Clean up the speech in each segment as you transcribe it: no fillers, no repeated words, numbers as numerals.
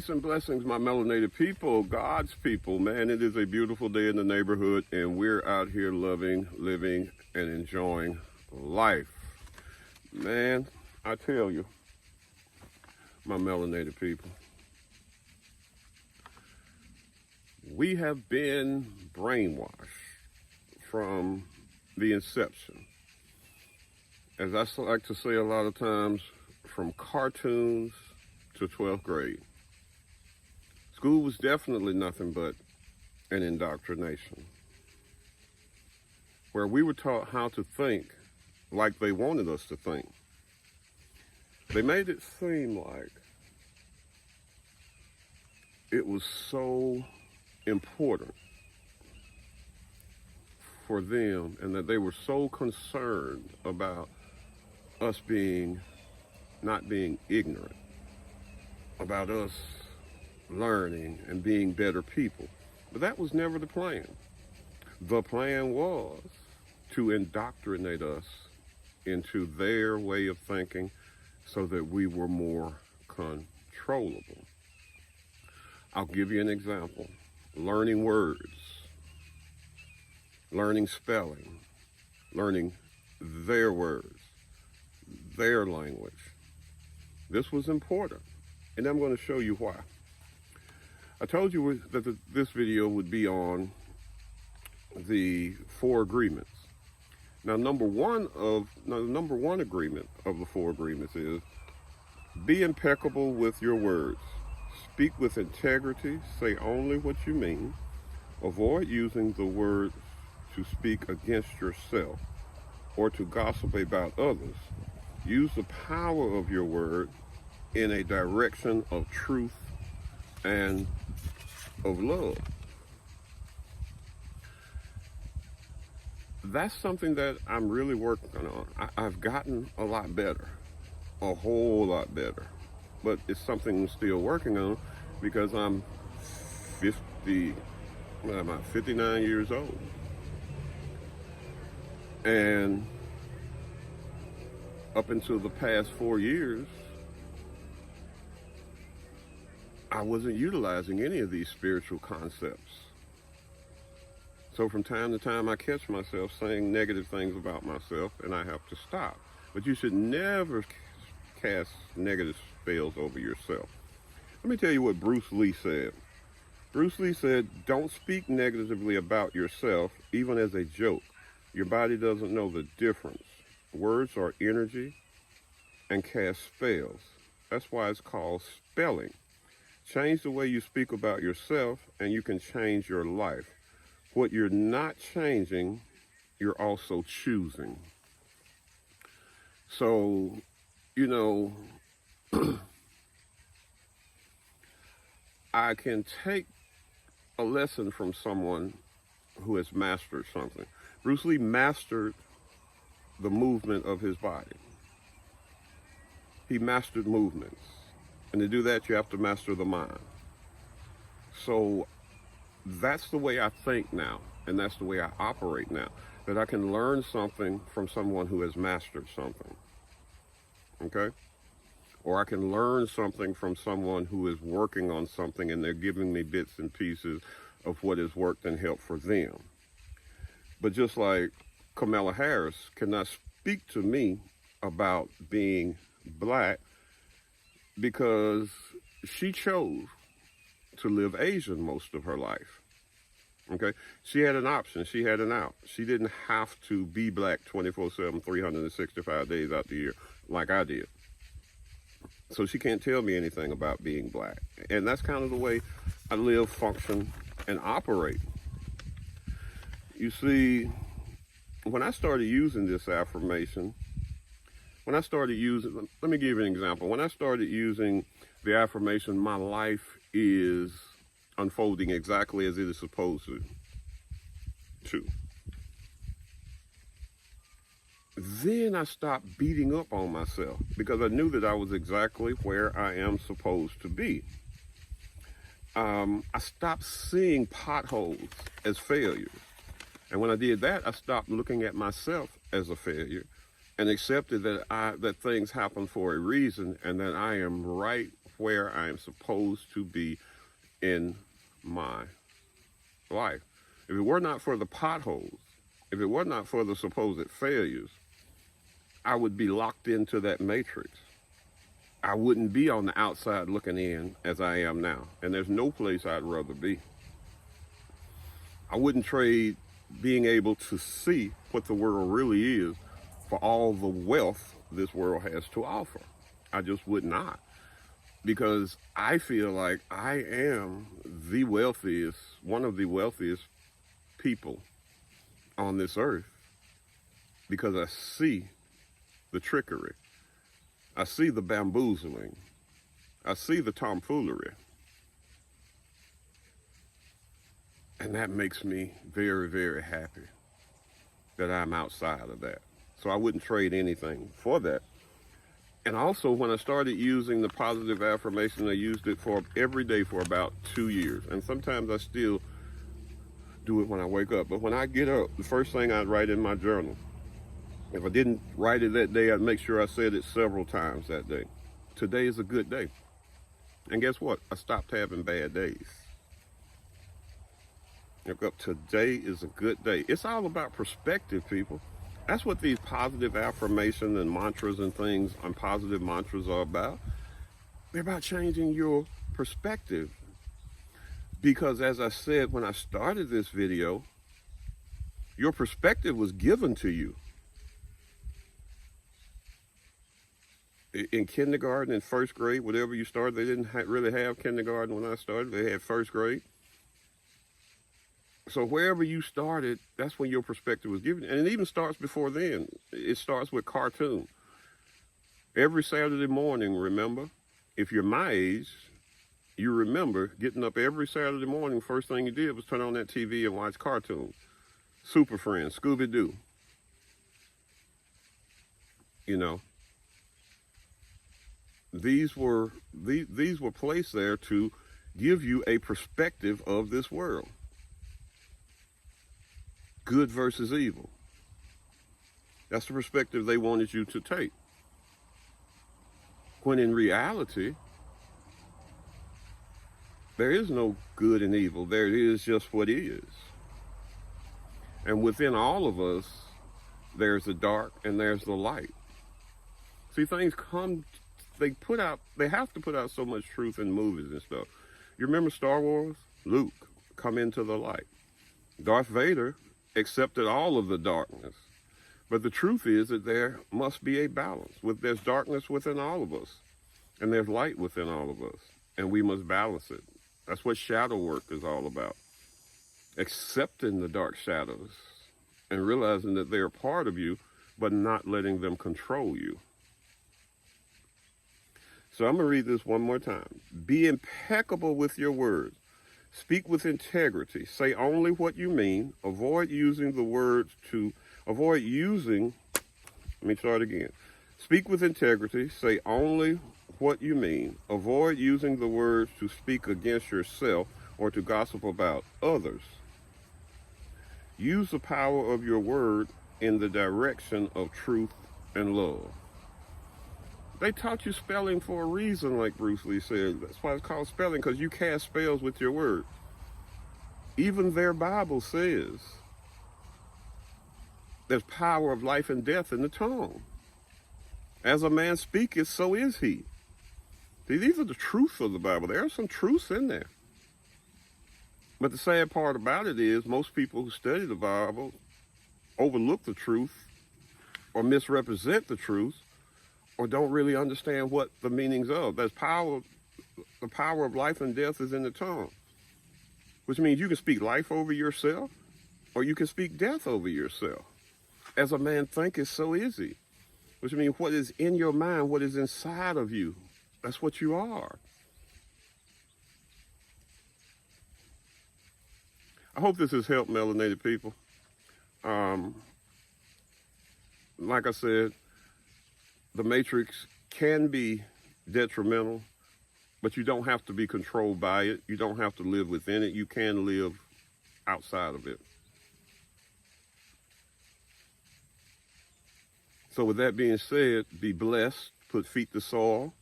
Peace and blessings, my melanated people, God's people. Man, it is a beautiful day in the neighborhood, and we're out here loving, living, and enjoying life. Man, I tell you, my melanated people, we have been brainwashed from the inception. As I like to say a lot of times, from cartoons to 12th grade. School was definitely nothing but an indoctrination, where we were taught how to think like they wanted us to think. They made it seem like it was so important for them, and that they were so concerned about us not being ignorant, about us learning and being better people. But that was never the plan. The plan was to indoctrinate us into their way of thinking so that we were more controllable. I'll give you an example. Learning words, learning spelling, learning their words, their language. This was important, and I'm going to show you why. I told you that this video would be on the 4 agreements. Now, number one agreement of the 4 agreements is be impeccable with your words. Speak with integrity. Say only what you mean. Avoid using the words to speak against yourself or to gossip about others. Use the power of your word in a direction of truth and of love. That's something that I'm really working on. I've gotten a lot better, a whole lot better, but it's something I'm still working on because I'm 59 years old. And up until the past 4 years, I wasn't utilizing any of these spiritual concepts. So from time to time, I catch myself saying negative things about myself, and I have to stop. But you should never cast negative spells over yourself. Let me tell you what Bruce Lee said. Bruce Lee said, don't speak negatively about yourself, even as a joke. Your body doesn't know the difference. Words are energy and cast spells. That's why it's called spelling. Change the way you speak about yourself, and you can change your life. What you're not changing, you're also choosing. So, I can take a lesson from someone who has mastered something. Bruce Lee mastered the movement of his body. He mastered movements. And to do that, you have to master the mind. So that's the way I think now, and that's the way I operate now, that I can learn something from someone who has mastered something, okay? Or I can learn something from someone who is working on something, and they're giving me bits and pieces of what has worked and helped for them. But just like Kamala Harris cannot speak to me about being black because she chose to live Asian most of her life, okay? She had an option. She had an out. She didn't have to be black 24/7, 365 days out the year like I did. So she can't tell me anything about being black. And that's kind of the way I live, function, and operate. You see, when I started using this affirmation, let me give you an example. When I started using the affirmation, my life is unfolding exactly as it is supposed to. Then I stopped beating up on myself because I knew that I was exactly where I am supposed to be. I stopped seeing potholes as failures. And when I did that, I stopped looking at myself as a failure and accepted that things happen for a reason and that I am right where I am supposed to be in my life. If it were not for the potholes, if it were not for the supposed failures, I would be locked into that matrix. I wouldn't be on the outside looking in as I am now. And there's no place I'd rather be. I wouldn't trade being able to see what the world really is for all the wealth this world has to offer. I just would not. Because I feel like I am the wealthiest, one of the wealthiest people on this earth, because I see the trickery. I see the bamboozling. I see the tomfoolery. And that makes me very, very happy that I'm outside of that. So I wouldn't trade anything for that. And also, when I started using the positive affirmation, I used it for every day for about 2 years. And sometimes I still do it when I wake up. But when I get up, the first thing I'd write in my journal, if I didn't write it that day, I'd make sure I said it several times that day. Today is a good day. And guess what? I stopped having bad days. Today is a good day. It's all about perspective, people. That's what these positive affirmation and mantras and things and positive mantras are about. They're about changing your perspective. Because as I said when I started this video, your perspective was given to you. In kindergarten, in first grade, whatever you started, they didn't really have kindergarten when I started. They had first grade. So wherever you started, that's when your perspective was given. And it even starts before then. It starts with cartoon. Every Saturday morning, remember, if you're my age, you remember getting up every Saturday morning, first thing you did was turn on that TV and watch cartoons. Super Friends, Scooby-Doo. You know, these were placed there to give you a perspective of this world. Good versus evil. That's the perspective they wanted you to take. When in reality, there is no good and evil. There is just what is. And within all of us, there's the dark and there's the light. See, things they have to put out so much truth in movies and stuff. You remember Star Wars? Luke, come into the light. Darth Vader accepted all of the darkness. But the truth is that there must be a balance. There's darkness within all of us, and there's light within all of us, and we must balance it. That's what shadow work is all about. Accepting the dark shadows and realizing that they're part of you, but not letting them control you. So I'm going to read this one more time. Be impeccable with your words. Speak with integrity. Say only what you mean. Avoid using the words to, let me start again. Speak with integrity. Say only what you mean. Avoid using the words to speak against yourself or to gossip about others. Use the power of your word in the direction of truth and love. They taught you spelling for a reason, like Bruce Lee said. That's why it's called spelling, because you cast spells with your word. Even their Bible says there's power of life and death in the tongue. As a man speaketh, so is he. See, these are the truths of the Bible. There are some truths in there. But the sad part about it is most people who study the Bible overlook the truth or misrepresent the truth or don't really understand what the meanings of. The power of life and death is in the tongue, which means you can speak life over yourself or you can speak death over yourself. As a man thinketh, so is he, which means what is in your mind, what is inside of you, that's what you are. I hope this has helped melanated people. Like I said, the matrix can be detrimental, but you don't have to be controlled by it. You don't have to live within it. You can live outside of it. So with that being said, be blessed, put feet to soil,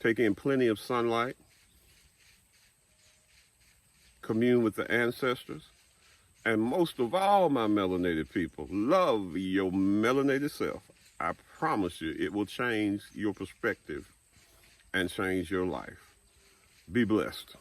take in plenty of sunlight, commune with the ancestors, and most of all, my melanated people, love your melanated self. I promise you, it will change your perspective and change your life. Be blessed.